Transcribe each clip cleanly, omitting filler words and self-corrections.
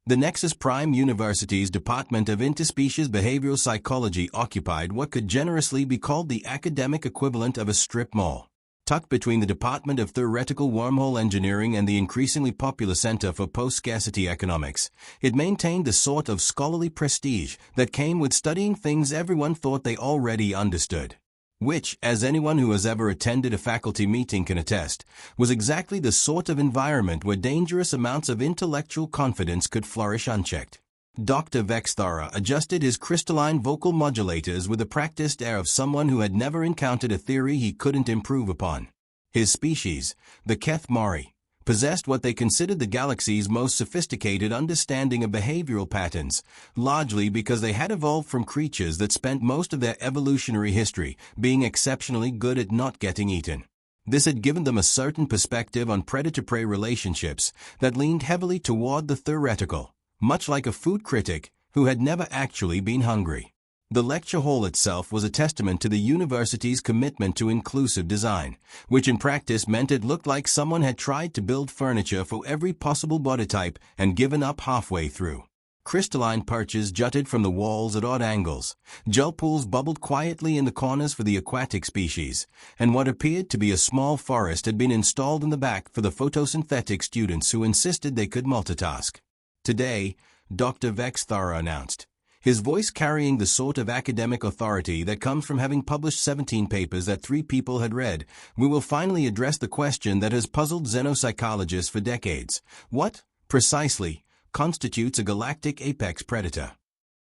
The Nexus Prime University's Department of Interspecies Behavioral Psychology occupied what could generously be called the academic equivalent of a strip mall. Tucked between the Department of Theoretical Wormhole Engineering and the increasingly popular Center for Post-Scarcity Economics, it maintained the sort of scholarly prestige that came with studying things everyone thought they already understood. Which, as anyone who has ever attended a faculty meeting can attest, was exactly the sort of environment where dangerous amounts of intellectual confidence could flourish unchecked. Dr. Vexthara adjusted his crystalline vocal modulators with the practiced air of someone who had never encountered a theory he couldn't improve upon. His species, the Keth Mari, possessed what they considered the galaxy's most sophisticated understanding of behavioral patterns, largely because they had evolved from creatures that spent most of their evolutionary history being exceptionally good at not getting eaten. This had given them a certain perspective on predator-prey relationships that leaned heavily toward the theoretical, much like a food critic who had never actually been hungry. The lecture hall itself was a testament to the university's commitment to inclusive design, which in practice meant it looked like someone had tried to build furniture for every possible body type and given up halfway through. Crystalline perches jutted from the walls at odd angles, gel pools bubbled quietly in the corners for the aquatic species, and what appeared to be a small forest had been installed in the back for the photosynthetic students who insisted they could multitask. Today, Dr. Vexthara announced, his voice carrying the sort of academic authority that comes from having published 17 papers that 3 people had read, we will finally address the question that has puzzled xenopsychologists for decades. What, precisely, constitutes a galactic apex predator?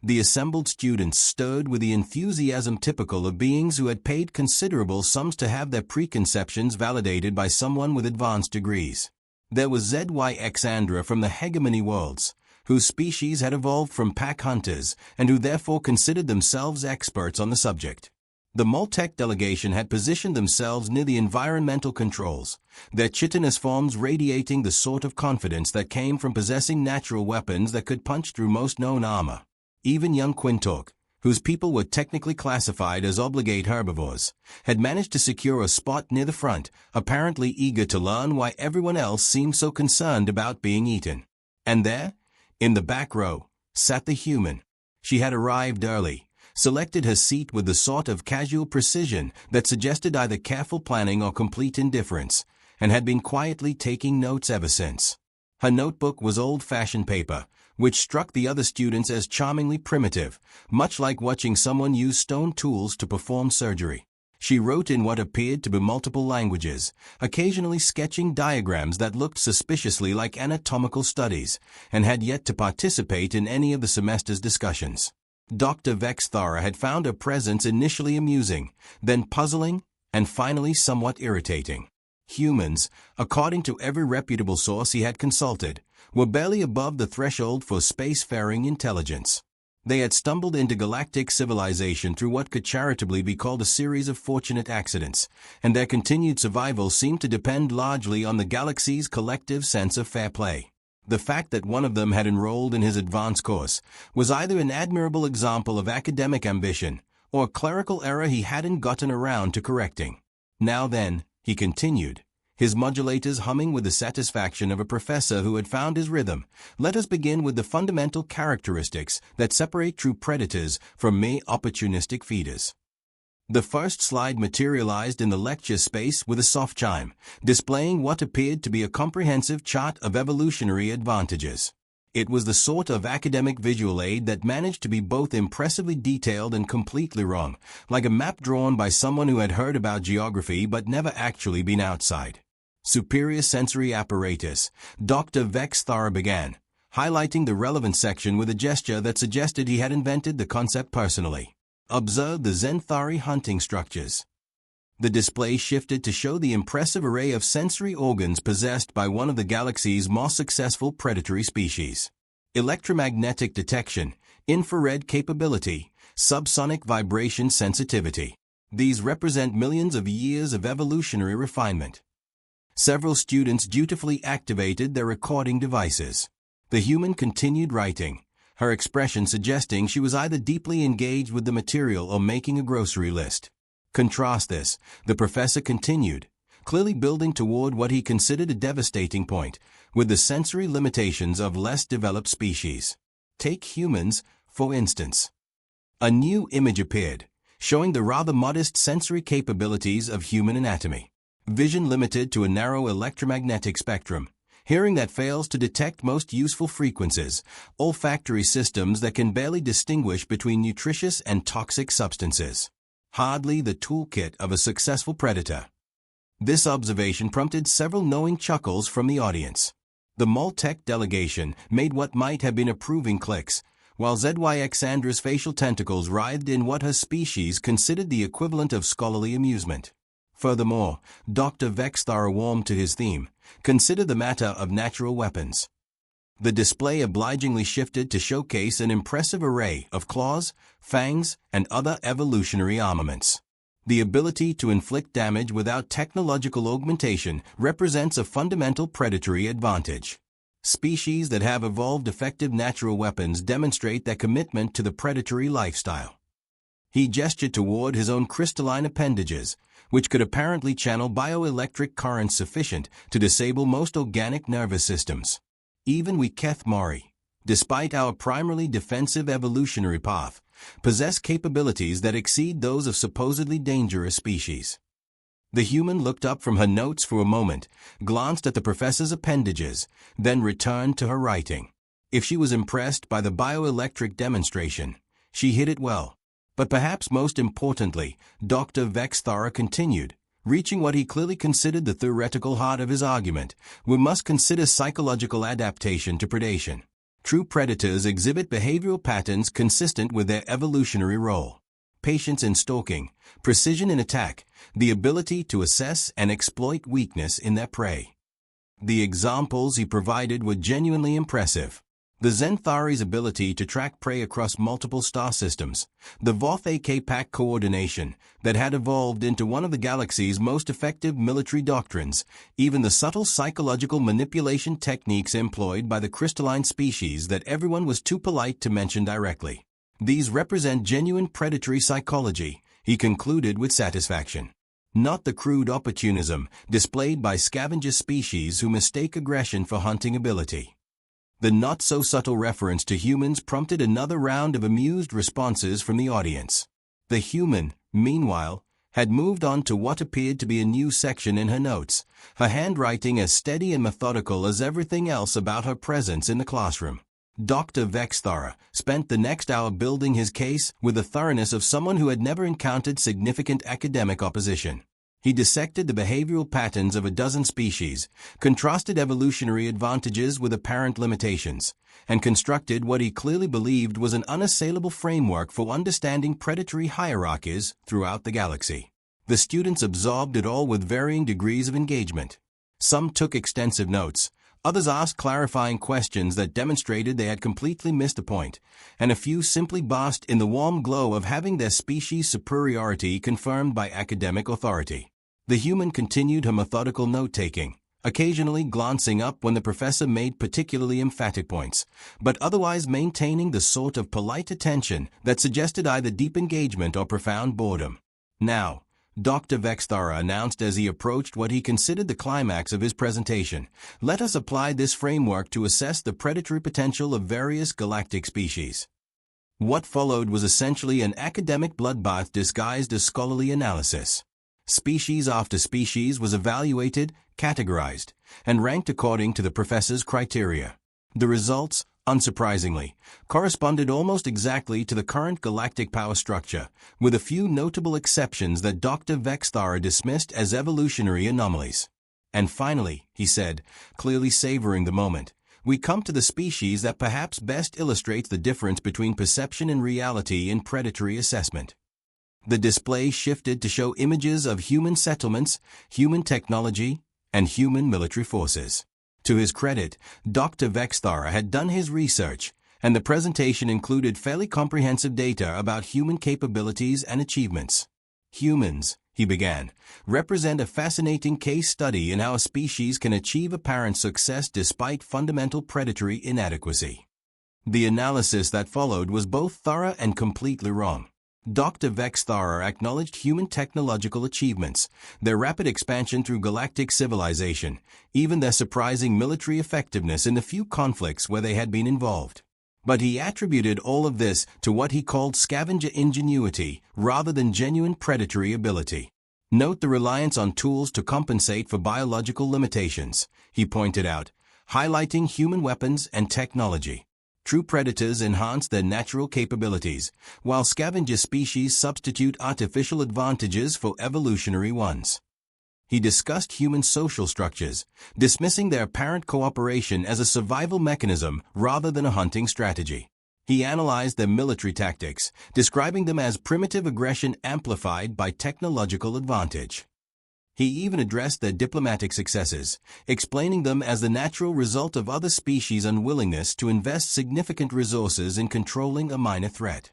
The assembled students stirred with the enthusiasm typical of beings who had paid considerable sums to have their preconceptions validated by someone with advanced degrees. There was ZY-Xandra from the Hegemony Worlds, whose species had evolved from pack hunters and who therefore considered themselves experts on the subject. The Moltec delegation had positioned themselves near the environmental controls, their chitinous forms radiating the sort of confidence that came from possessing natural weapons that could punch through most known armor. Even young Quintork, whose people were technically classified as obligate herbivores, had managed to secure a spot near the front, apparently eager to learn why everyone else seemed so concerned about being eaten. And there, in the back row, sat the human. She had arrived early, selected her seat with the sort of casual precision that suggested either careful planning or complete indifference, and had been quietly taking notes ever since. Her notebook was old-fashioned paper, which struck the other students as charmingly primitive, much like watching someone use stone tools to perform surgery. She wrote in what appeared to be multiple languages, occasionally sketching diagrams that looked suspiciously like anatomical studies, and had yet to participate in any of the semester's discussions. Dr. Vexthara had found her presence initially amusing, then puzzling, and finally somewhat irritating. Humans, according to every reputable source he had consulted, were barely above the threshold for spacefaring intelligence. They had stumbled into galactic civilization through what could charitably be called a series of fortunate accidents, and their continued survival seemed to depend largely on the galaxy's collective sense of fair play. The fact that one of them had enrolled in his advanced course was either an admirable example of academic ambition or a clerical error he hadn't gotten around to correcting. Now then, he continued, his modulators humming with the satisfaction of a professor who had found his rhythm, let us begin with the fundamental characteristics that separate true predators from mere opportunistic feeders. The first slide materialized in the lecture space with a soft chime, displaying what appeared to be a comprehensive chart of evolutionary advantages. It was the sort of academic visual aid that managed to be both impressively detailed and completely wrong, like a map drawn by someone who had heard about geography but never actually been outside. Superior sensory apparatus, Dr. Vexthara began, highlighting the relevant section with a gesture that suggested he had invented the concept personally. Observe the Zenthari hunting structures. The display shifted to show the impressive array of sensory organs possessed by one of the galaxy's most successful predatory species. Electromagnetic detection, infrared capability, subsonic vibration sensitivity. These represent millions of years of evolutionary refinement. Several students dutifully activated their recording devices. The human continued writing, her expression suggesting she was either deeply engaged with the material or making a grocery list. Contrast this, the professor continued, clearly building toward what he considered a devastating point, with the sensory limitations of less developed species. Take humans, for instance. A new image appeared, showing the rather modest sensory capabilities of human anatomy. Vision limited to a narrow electromagnetic spectrum, hearing that fails to detect most useful frequencies, olfactory systems that can barely distinguish between nutritious and toxic substances. Hardly the toolkit of a successful predator. This observation prompted several knowing chuckles from the audience. The Moltec delegation made what might have been approving clicks, while ZYXandra's facial tentacles writhed in what her species considered the equivalent of scholarly amusement. Furthermore, Dr. Vexthara warmed to his theme, consider the matter of natural weapons. The display obligingly shifted to showcase an impressive array of claws, fangs, and other evolutionary armaments. The ability to inflict damage without technological augmentation represents a fundamental predatory advantage. Species that have evolved effective natural weapons demonstrate their commitment to the predatory lifestyle. He gestured toward his own crystalline appendages, which could apparently channel bioelectric currents sufficient to disable most organic nervous systems. Even we Kethmari, despite our primarily defensive evolutionary path, possess capabilities that exceed those of supposedly dangerous species. The human looked up from her notes for a moment, glanced at the professor's appendages, then returned to her writing. If she was impressed by the bioelectric demonstration, she hit it well. But perhaps most importantly, Dr. Vexthara continued, reaching what he clearly considered the theoretical heart of his argument, we must consider psychological adaptation to predation. True predators exhibit behavioral patterns consistent with their evolutionary role. Patience in stalking, precision in attack, the ability to assess and exploit weakness in their prey. The examples he provided were genuinely impressive. The Zenthari's ability to track prey across multiple star systems, the Voth AK-Pac coordination that had evolved into one of the galaxy's most effective military doctrines, even the subtle psychological manipulation techniques employed by the crystalline species that everyone was too polite to mention directly. These represent genuine predatory psychology, he concluded with satisfaction. Not the crude opportunism displayed by scavenger species who mistake aggression for hunting ability. The not-so-subtle reference to humans prompted another round of amused responses from the audience. The human, meanwhile, had moved on to what appeared to be a new section in her notes, her handwriting as steady and methodical as everything else about her presence in the classroom. Dr. Vexthara spent the next hour building his case with the thoroughness of someone who had never encountered significant academic opposition. He dissected the behavioral patterns of a dozen species, contrasted evolutionary advantages with apparent limitations, and constructed what he clearly believed was an unassailable framework for understanding predatory hierarchies throughout the galaxy. The students absorbed it all with varying degrees of engagement. Some took extensive notes, others asked clarifying questions that demonstrated they had completely missed a point, and a few simply basked in the warm glow of having their species' superiority confirmed by academic authority. The human continued her methodical note-taking, occasionally glancing up when the professor made particularly emphatic points, but otherwise maintaining the sort of polite attention that suggested either deep engagement or profound boredom. Now, Dr. Vexthara announced as he approached what he considered the climax of his presentation, let us apply this framework to assess the predatory potential of various galactic species. What followed was essentially an academic bloodbath disguised as scholarly analysis. Species after species was evaluated, categorized, and ranked according to the professor's criteria. The results, unsurprisingly, corresponded almost exactly to the current galactic power structure, with a few notable exceptions that Dr. Vexthara dismissed as evolutionary anomalies. And finally, he said, clearly savoring the moment, we come to the species that perhaps best illustrates the difference between perception and reality in predatory assessment. The display shifted to show images of human settlements, human technology, and human military forces. To his credit, Dr. Vexthara had done his research, and the presentation included fairly comprehensive data about human capabilities and achievements. Humans, he began, represent a fascinating case study in how a species can achieve apparent success despite fundamental predatory inadequacy. The analysis that followed was both thorough and completely wrong. Dr. Vexthara acknowledged human technological achievements, their rapid expansion through galactic civilization, even their surprising military effectiveness in the few conflicts where they had been involved. But he attributed all of this to what he called scavenger ingenuity rather than genuine predatory ability. Note the reliance on tools to compensate for biological limitations, he pointed out, highlighting human weapons and technology. True predators enhance their natural capabilities, while scavenger species substitute artificial advantages for evolutionary ones. He discussed human social structures, dismissing their apparent cooperation as a survival mechanism rather than a hunting strategy. He analyzed their military tactics, describing them as primitive aggression amplified by technological advantage. He even addressed their diplomatic successes, explaining them as the natural result of other species' unwillingness to invest significant resources in controlling a minor threat.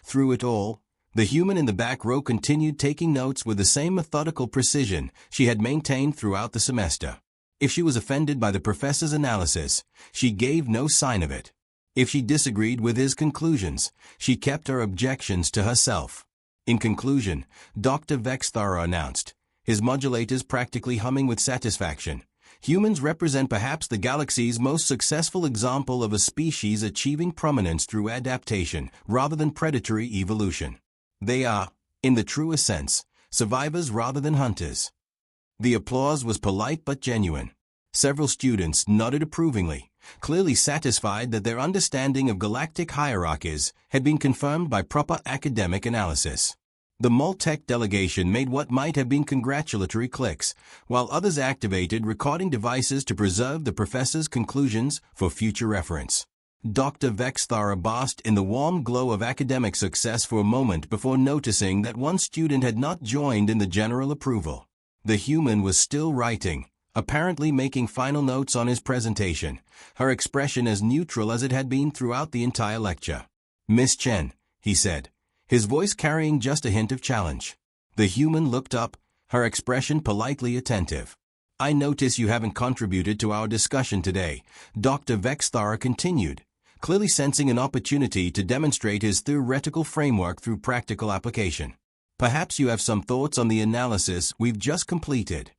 Through it all, the human in the back row continued taking notes with the same methodical precision she had maintained throughout the semester. If she was offended by the professor's analysis, she gave no sign of it. If she disagreed with his conclusions, she kept her objections to herself. In conclusion, Dr. Vexthara announced, his modulators practically humming with satisfaction, humans represent perhaps the galaxy's most successful example of a species achieving prominence through adaptation rather than predatory evolution. They are, in the truest sense, survivors rather than hunters. The applause was polite but genuine. Several students nodded approvingly, clearly satisfied that their understanding of galactic hierarchies had been confirmed by proper academic analysis. The Moltec delegation made what might have been congratulatory clicks, while others activated recording devices to preserve the professor's conclusions for future reference. Dr. Vexthara basked in the warm glow of academic success for a moment before noticing that one student had not joined in the general approval. The human was still writing, apparently making final notes on his presentation, her expression as neutral as it had been throughout the entire lecture. "Miss Chen," he said, his voice carrying just a hint of challenge. The human looked up, her expression politely attentive. "I notice you haven't contributed to our discussion today," Dr. Vexthara continued, clearly sensing an opportunity to demonstrate his theoretical framework through practical application. "Perhaps you have some thoughts on the analysis we've just completed."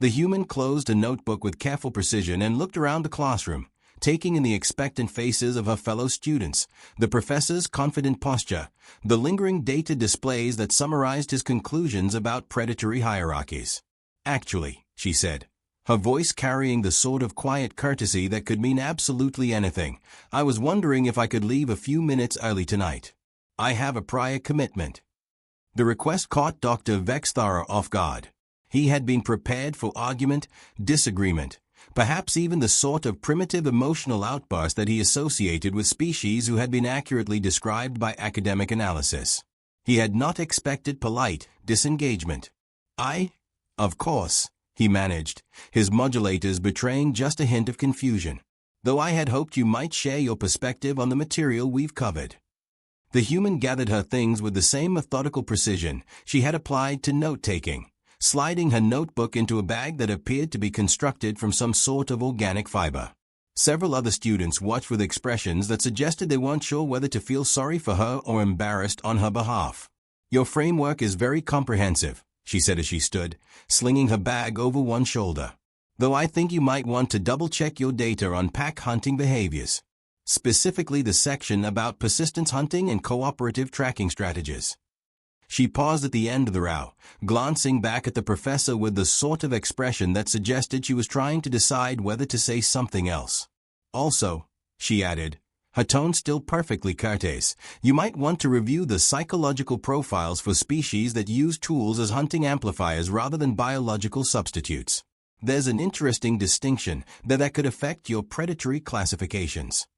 The human closed a notebook with careful precision and looked around the classroom, taking in the expectant faces of her fellow students, the professor's confident posture, the lingering data displays that summarized his conclusions about predatory hierarchies. "Actually," she said, her voice carrying the sort of quiet courtesy that could mean absolutely anything, "I was wondering if I could leave a few minutes early tonight. I have a prior commitment." The request caught Dr. Vexthara off guard. He had been prepared for argument, disagreement, perhaps even the sort of primitive emotional outburst that he associated with species who had been accurately described by academic analysis. He had not expected polite disengagement. Of course," he managed, his modulators betraying just a hint of confusion. "Though I had hoped you might share your perspective on the material we've covered." The human gathered her things with the same methodical precision she had applied to note-taking, sliding her notebook into a bag that appeared to be constructed from some sort of organic fiber. Several other students watched with expressions that suggested they weren't sure whether to feel sorry for her or embarrassed on her behalf. "Your framework is very comprehensive," she said as she stood, slinging her bag over one shoulder. "Though I think you might want to double-check your data on pack hunting behaviors. Specifically the section about persistence hunting and cooperative tracking strategies." She paused at the end of the row, glancing back at the professor with the sort of expression that suggested she was trying to decide whether to say something else. "Also," she added, her tone still perfectly courteous, "you might want to review the psychological profiles for species that use tools as hunting amplifiers rather than biological substitutes. There's an interesting distinction that could affect your predatory classifications."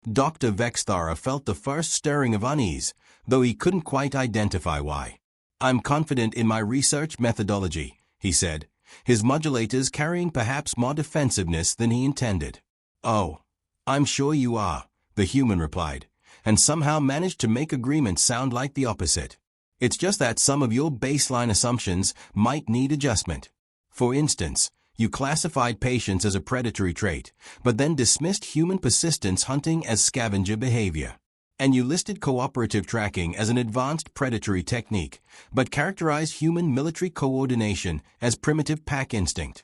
Dr. Vexthara felt the first stirring of unease, though he couldn't quite identify why. "I'm confident in my research methodology," he said, his modulators carrying perhaps more defensiveness than he intended. "Oh, I'm sure you are," the human replied, and somehow managed to make agreement sound like the opposite. "It's just that some of your baseline assumptions might need adjustment. For instance, you classified patience as a predatory trait, but then dismissed human persistence hunting as scavenger behavior. And you listed cooperative tracking as an advanced predatory technique, but characterized human military coordination as primitive pack instinct.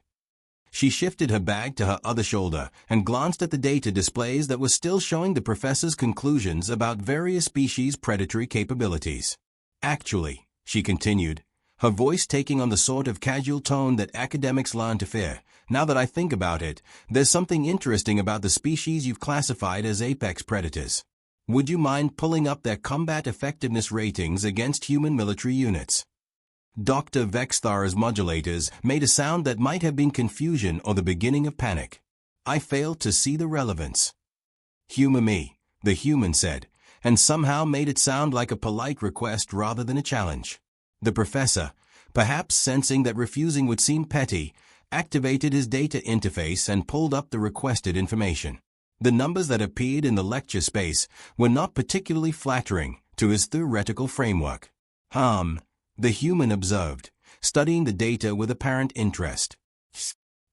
She shifted her bag to her other shoulder and glanced at the data displays that were still showing the professor's conclusions about various species' predatory capabilities. Actually, she continued, her voice taking on the sort of casual tone that academics learn to fear, now that I think about it, there's something interesting about the species you've classified as apex predators. Would you mind pulling up their combat effectiveness ratings against human military units? Dr. Vexthara's modulators made a sound that might have been confusion or the beginning of panic. I failed to see the relevance. Humor me, the human said, and somehow made it sound like a polite request rather than a challenge. The professor, perhaps sensing that refusing would seem petty, activated his data interface and pulled up the requested information. The numbers that appeared in the lecture space were not particularly flattering to his theoretical framework. The human observed, studying the data with apparent interest.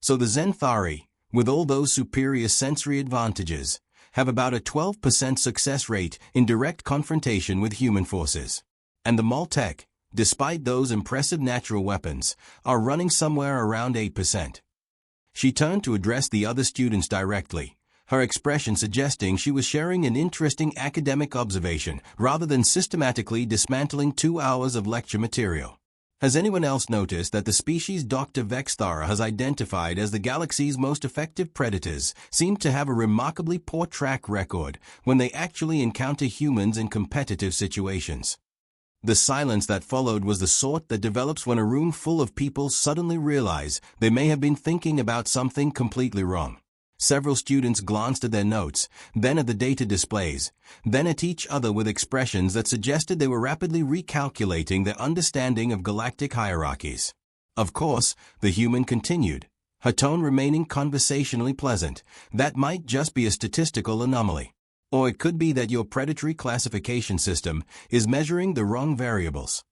So the Zenthari, with all those superior sensory advantages, have about a 12% success rate in direct confrontation with human forces. And the Maltec, despite those impressive natural weapons, are running somewhere around 8%. She turned to address the other students directly, her expression suggesting she was sharing an interesting academic observation rather than systematically dismantling 2 hours of lecture material. Has anyone else noticed that the species Dr. Vexthara has identified as the galaxy's most effective predators seem to have a remarkably poor track record when they actually encounter humans in competitive situations? The silence that followed was the sort that develops when a room full of people suddenly realize they may have been thinking about something completely wrong. Several students glanced at their notes, then at the data displays, then at each other with expressions that suggested they were rapidly recalculating their understanding of galactic hierarchies. Of course, the human continued, her tone remaining conversationally pleasant. That might just be a statistical anomaly. Or it could be that your predatory classification system is measuring the wrong variables.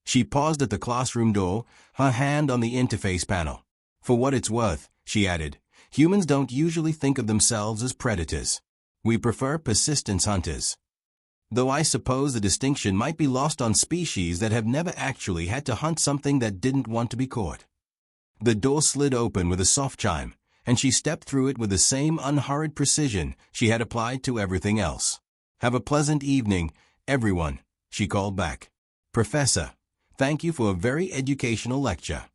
She paused at the classroom door, her hand on the interface panel. For what it's worth, she added, humans don't usually think of themselves as predators. We prefer persistence hunters. Though I suppose the distinction might be lost on species that have never actually had to hunt something that didn't want to be caught. The door slid open with a soft chime, and she stepped through it with the same unhurried precision she had applied to everything else. Have a pleasant evening, everyone, she called back. Professor, thank you for a very educational lecture.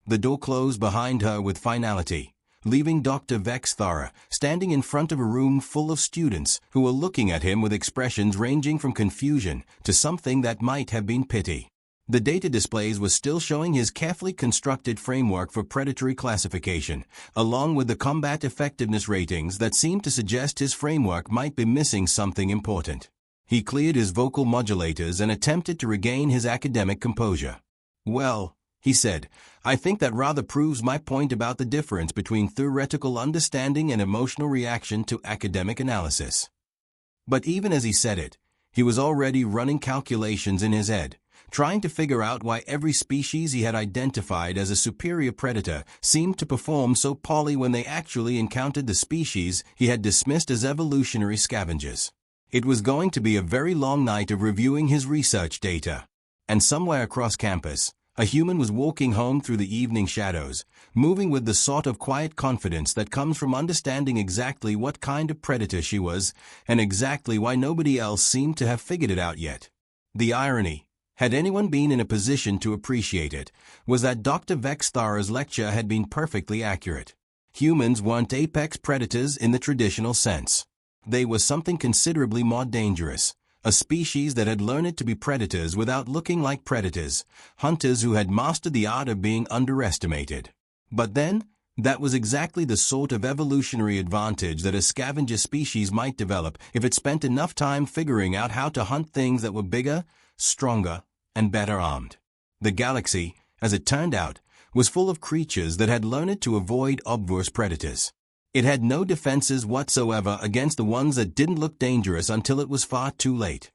The door closed behind her with finality, leaving Dr. Vexthara standing in front of a room full of students who were looking at him with expressions ranging from confusion to something that might have been pity. The data displays were still showing his carefully constructed framework for predatory classification, along with the combat effectiveness ratings that seemed to suggest his framework might be missing something important. He cleared his vocal modulators and attempted to regain his academic composure. Well, he said, I think that rather proves my point about the difference between theoretical understanding and emotional reaction to academic analysis. But even as he said it, he was already running calculations in his head, trying to figure out why every species he had identified as a superior predator seemed to perform so poorly when they actually encountered the species he had dismissed as evolutionary scavengers. It was going to be a very long night of reviewing his research data. And somewhere across campus, a human was walking home through the evening shadows, moving with the sort of quiet confidence that comes from understanding exactly what kind of predator she was, and exactly why nobody else seemed to have figured it out yet. The irony, had anyone been in a position to appreciate it, was that Dr. Vexthara's lecture had been perfectly accurate. Humans weren't apex predators in the traditional sense. They were something considerably more dangerous. A species that had learned to be predators without looking like predators, hunters who had mastered the art of being underestimated. But then, that was exactly the sort of evolutionary advantage that a scavenger species might develop if it spent enough time figuring out how to hunt things that were bigger, stronger, and better armed. The galaxy, as it turned out, was full of creatures that had learned to avoid obvious predators. It had no defenses whatsoever against the ones that didn't look dangerous until it was far too late.